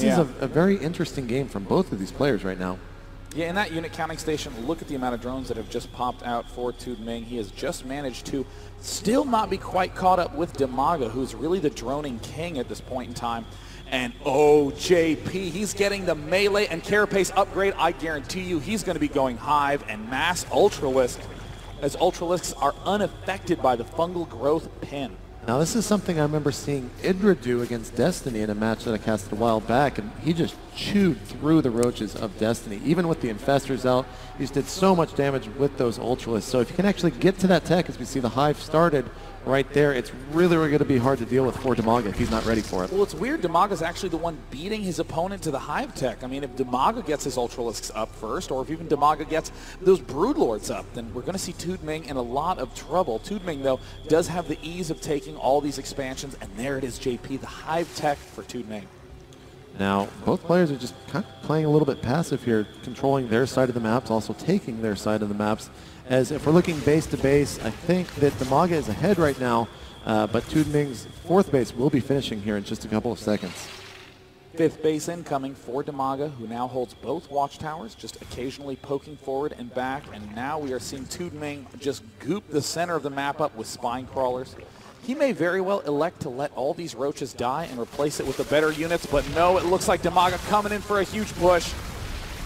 This is a very interesting game from both of these players right now. Yeah, in that unit counting station, look at the amount of drones that have just popped out for ToodMing. He has just managed to still not be quite caught up with Dimaga, who's really the droning king at this point in time. And oh, JP, he's getting the melee and carapace upgrade. I guarantee you he's going to be going Hive and Mass Ultralisk, as Ultralisks are unaffected by the fungal growth pin. Now this is something I remember seeing Idra do against Destiny in a match that I casted a while back, and he just chewed through the roaches of Destiny. Even with the Infestors out, he just did so much damage with those Ultralisks. So if you can actually get to that tech, as we see the Hive started right there, it's really going to be hard to deal with for Dimaga if he's not ready for it. Well, it's weird. Dimaga's actually the one beating his opponent to the Hive tech. I mean, if Dimaga gets his Ultralisks up first, or if even Dimaga gets those Broodlords up, then we're going to see ToodMing in a lot of trouble. ToodMing, though, does have the ease of taking all these expansions, and there it is, JP, the Hive tech for ToodMing. Now, both players are just kind of playing a little bit passive here, controlling their side of the maps, also taking their side of the maps. As if we're looking base to base, I think that Dimaga is ahead right now, but ToodMing's fourth base will be finishing here in just a couple of seconds. Fifth base incoming for Dimaga, who now holds both watchtowers, just occasionally poking forward and back, and now we are seeing ToodMing just goop the center of the map up with spine crawlers. He may very well elect to let all these roaches die and replace it with the better units, but no, it looks like Dimaga coming in for a huge push.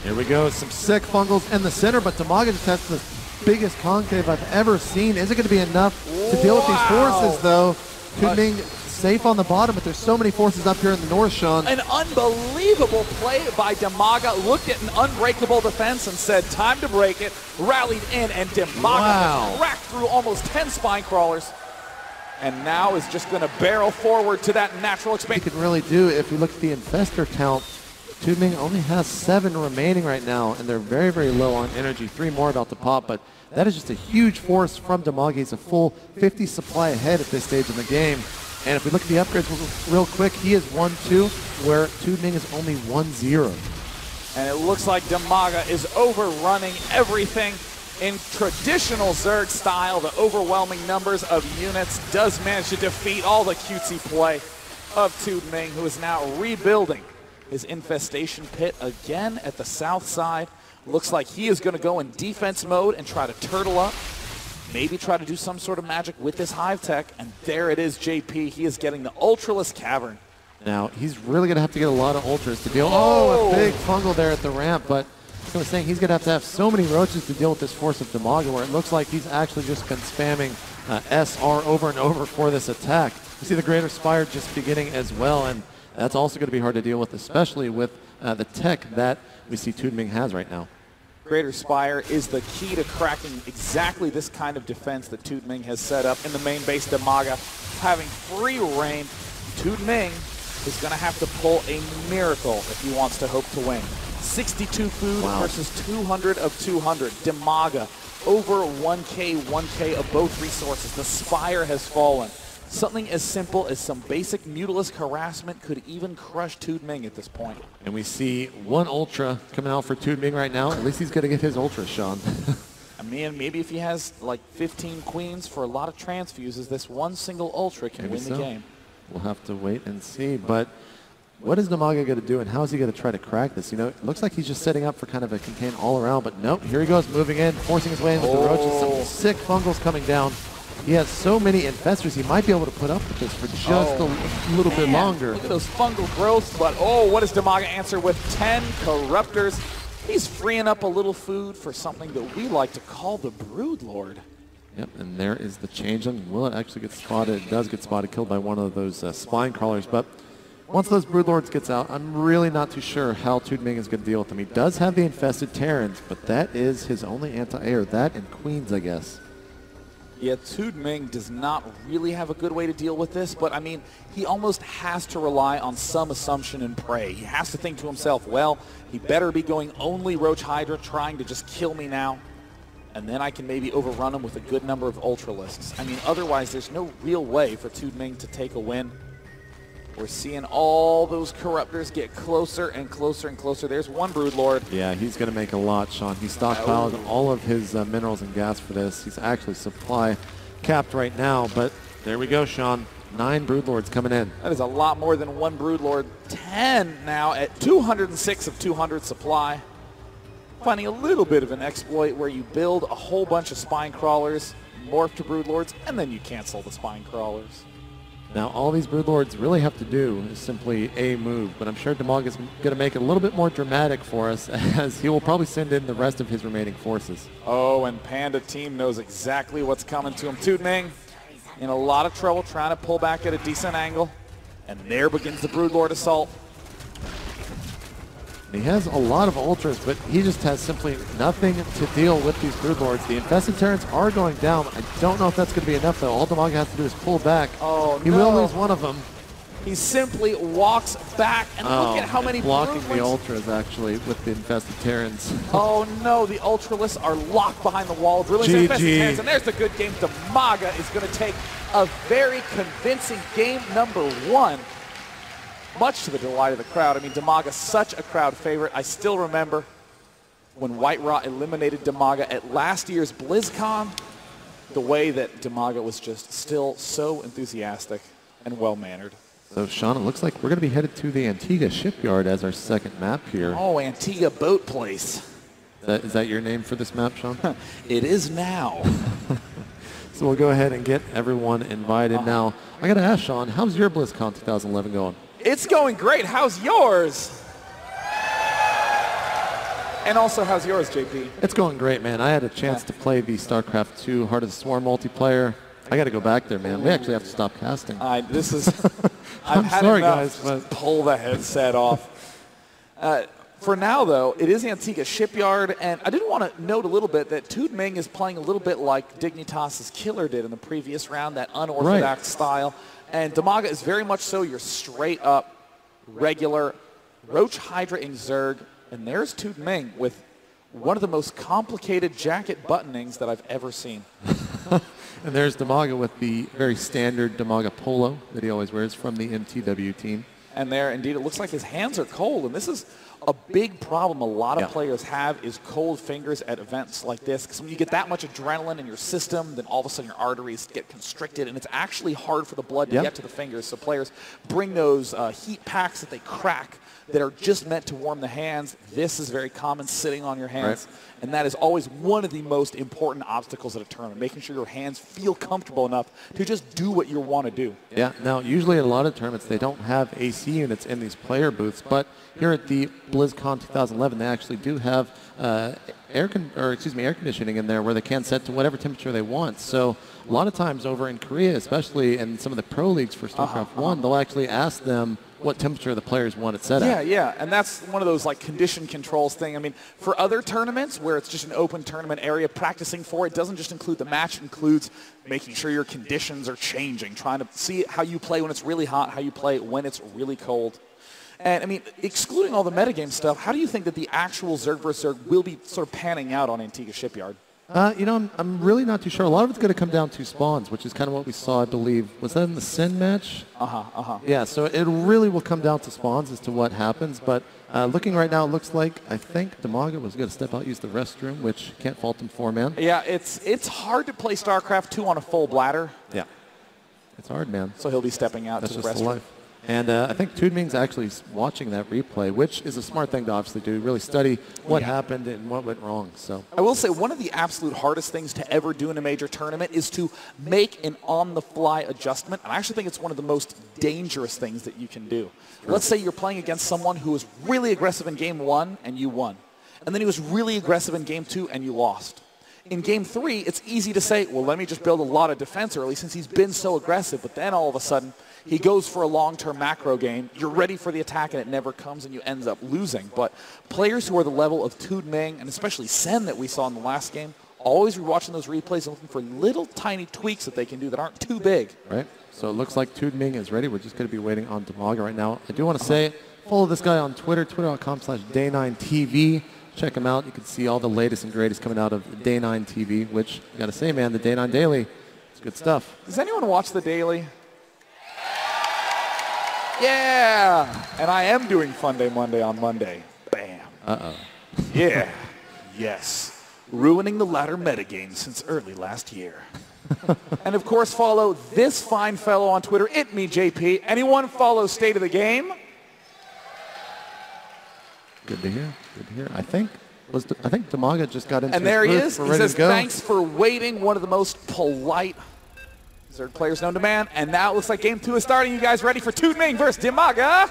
Here we go, some sick fungals in the center, but Dimaga just has the biggest concave I've ever seen. Is it going to be enough to deal with these forces, though? ToodMing safe on the bottom, but there's so many forces up here in the north, Sean. An unbelievable play by Dimaga. Looked at an unbreakable defense and said, time to break it. Rallied in, and Dimaga cracked through almost 10 spine crawlers. And now is just going to barrel forward to that natural expansion. He can really do, if you look at the Infestor count, ToodMing only has 7 remaining right now, and they're very, very low on energy. 3 more about to pop, but that is just a huge force from Dimaga. He's a full 50 supply ahead at this stage of the game. And if we look at the upgrades real quick, he is 1-2, where ToodMing is only 1-0. And it looks like Dimaga is overrunning everything in traditional Zerg style. The overwhelming numbers of units does manage to defeat all the cutesy play of ToodMing, who is now rebuilding his infestation pit again at the south side. Looks like he is going to go in defense mode and try to turtle up. Maybe try to do some sort of magic with this Hive tech. And there it is, JP. He is getting the Ultraless Cavern. Now, he's really going to have to get a lot of Ultras to deal. Oh, a big fungal there at the ramp. But like I was saying, he's going to have so many roaches to deal with this force of Dimaga, where it looks like he's actually just been spamming SR over and over for this attack. You see the Greater Spire just beginning as well. And that's also going to be hard to deal with, especially with the tech that we see ToodMing has right now. Greater Spire is the key to cracking exactly this kind of defense that ToodMing has set up in the main base. Dimaga having free reign. ToodMing is going to have to pull a miracle if he wants to hope to win. 62 food versus 200 of 200. Dimaga over 1K of both resources. The Spire has fallen. Something as simple as some basic Mutalisk harassment could even crush ToodMing at this point. And we see 1 Ultra coming out for ToodMing right now. At least he's going to get his Ultra, Sean. I mean, maybe if he has like 15 Queens for a lot of transfuses, this one single Ultra can win the game. We'll have to wait and see. But what is Dimaga going to do, and how is he going to try to crack this? You know, it looks like he's just setting up for kind of a contain all around, but nope, here he goes, moving in, forcing his way in with the roaches. Some sick fungals coming down. He has so many Infestors, he might be able to put up with this for just a little bit longer. Look at those fungal growths, but what does Dimaga answer with? 10 Corruptors. He's freeing up a little food for something that we like to call the Broodlord. Yep, and there is the changeling. Will it actually get spotted? It does get spotted, killed by one of those spine crawlers, but once those Broodlords gets out, I'm really not too sure how ToodMing is going to deal with them. He does have the infested Terrans, but that is his only anti-air. That and Queens, I guess. Yeah, ToodMing does not really have a good way to deal with this, but I mean, he almost has to rely on some assumption and pray. He has to think to himself, well, he better be going only Roach Hydra, trying to just kill me now, and then I can maybe overrun him with a good number of Ultralisks. I mean, otherwise, there's no real way for ToodMing to take a win. We're seeing all those Corruptors get closer and closer and closer. There's one Broodlord. Yeah, he's going to make a lot, Sean. He stockpiled all of his minerals and gas for this. He's actually supply capped right now, but there we go, Sean. 9 Broodlords coming in. That is a lot more than one Broodlord. 10 now at 206 of 200 supply. Finding a little bit of an exploit where you build a whole bunch of spine crawlers, morph to Broodlords, and then you cancel the spine crawlers. Now, all these Broodlords really have to do is simply a move, but I'm sure Dimaga is going to make it a little bit more dramatic for us, as he will probably send in the rest of his remaining forces. Oh, and Panda Team knows exactly what's coming to him. ToodMing in a lot of trouble trying to pull back at a decent angle, and there begins the Broodlord assault. He has a lot of ultras, but he just has simply nothing to deal with these Broodlords. The infested Terrans are going down. I don't know if that's going to be enough, though. All Dimaga has to do is pull back. Oh, he will lose one of them. He simply walks back, and look at how many blocking the ultras, actually, with the infested Terrans. Oh, no, the ultralists are locked behind the wall. Really infested Terrans, and there's the good game. Dimaga is going to take a very convincing game number 1. Much to the delight of the crowd. I mean, Dimaga's such a crowd favorite. I still remember when White Raw eliminated Dimaga at last year's BlizzCon, the way that Dimaga was just still so enthusiastic and well-mannered. So, Sean, it looks like we're going to be headed to the Antigua shipyard as our second map here. Oh, Antigua boat place. Is that your name for this map, Sean? It is now. So we'll go ahead and get everyone invited. Now, I got to ask, Sean, how's your BlizzCon 2011 going? It's going great. How's yours? And also, how's yours, JP? It's going great, man. I had a chance to play the StarCraft 2 Heart of the Swarm multiplayer. I got to go back there, man. We actually have to stop casting. This is... I'm sorry, guys, but... Pull the headset off. For now, though, it is Antigua Shipyard, and I did want to note a little bit that ToodMing is playing a little bit like Dignitas's Killer did in the previous round, that unorthodox style. And Dimaga is very much so your straight-up, regular Roach Hydra-ing Zerg. And there's ToodMing with one of the most complicated jacket buttonings that I've ever seen. And there's Dimaga with the very standard Dimaga polo that he always wears from the mTw team. And there, indeed, it looks like his hands are cold. And this is a big problem a lot of players have, is cold fingers at events like this. Because when you get that much adrenaline in your system, then all of a sudden your arteries get constricted, and it's actually hard for the blood to get to the fingers. So players bring those heat packs that they crack that are just meant to warm the hands. This is very common, sitting on your hands. Right. And that is always one of the most important obstacles at a tournament, making sure your hands feel comfortable enough to just do what you want to do. Yeah, now usually at a lot of tournaments they don't have AC units in these player booths, but here at the BlizzCon 2011 they actually do have air conditioning in there where they can set to whatever temperature they want. So a lot of times over in Korea, especially in some of the pro leagues for StarCraft 1, they'll actually ask them what temperature the players want it set at. Yeah, and that's one of those like condition controls thing. I mean, for other tournaments where it's just an open tournament area, practicing for it doesn't just include the match, it includes making sure your conditions are changing, trying to see how you play when it's really hot, how you play when it's really cold. And I mean, excluding all the metagame stuff, how do you think that the actual Zerg vs. Zerg will be sort of panning out on Antigua Shipyard? You know, I'm really not too sure. A lot of it's going to come down to spawns, which is kind of what we saw, I believe. Was that in the Sin match? Yeah, so it really will come down to spawns as to what happens. But looking right now, it looks like, I think Dimaga was going to step out, use the restroom, which can't fault him for, man. Yeah, it's hard to play StarCraft 2 on a full bladder. Yeah, it's hard, man. So he'll be stepping out That's to the just restroom. Life. And I think ToodMing's actually watching that replay, which is a smart thing to obviously do, really study what happened and what went wrong. So I will say one of the absolute hardest things to ever do in a major tournament is to make an on-the-fly adjustment. And I actually think it's one of the most dangerous things that you can do. Sure. Let's say you're playing against someone who was really aggressive in Game 1 and you won. And then he was really aggressive in Game 2 and you lost. In Game 3, it's easy to say, well, let me just build a lot of defense early since he's been so aggressive. But then all of a sudden, he goes for a long-term macro game. You're ready for the attack, and it never comes, and you end up losing. But players who are the level of ToodMing, and especially Sen that we saw in the last game, always rewatching those replays and looking for little tiny tweaks that they can do that aren't too big. Right. So it looks like ToodMing is ready. We're just going to be waiting on Dimaga right now. I do want to say, follow this guy on Twitter, twitter.com/Day9TV. Check him out. You can see all the latest and greatest coming out of Day9 TV, which, I got to say, man, the Day9 Daily, it's good stuff. Does anyone watch the Daily? Yeah! And I am doing Fun Day Monday on Monday. Bam. Uh-oh. Yeah. Yes. Ruining the ladder metagame since early last year. And of course, follow this fine fellow on Twitter, @MeJP. Anyone follow State of the Game? Good to hear. Good to hear. I think Dimaga just got into and there he is. He says, thanks for waiting. One of the most polite Zerg players known to man. And now it looks like game 2 is starting. You guys ready for ToodMing versus Dimaga?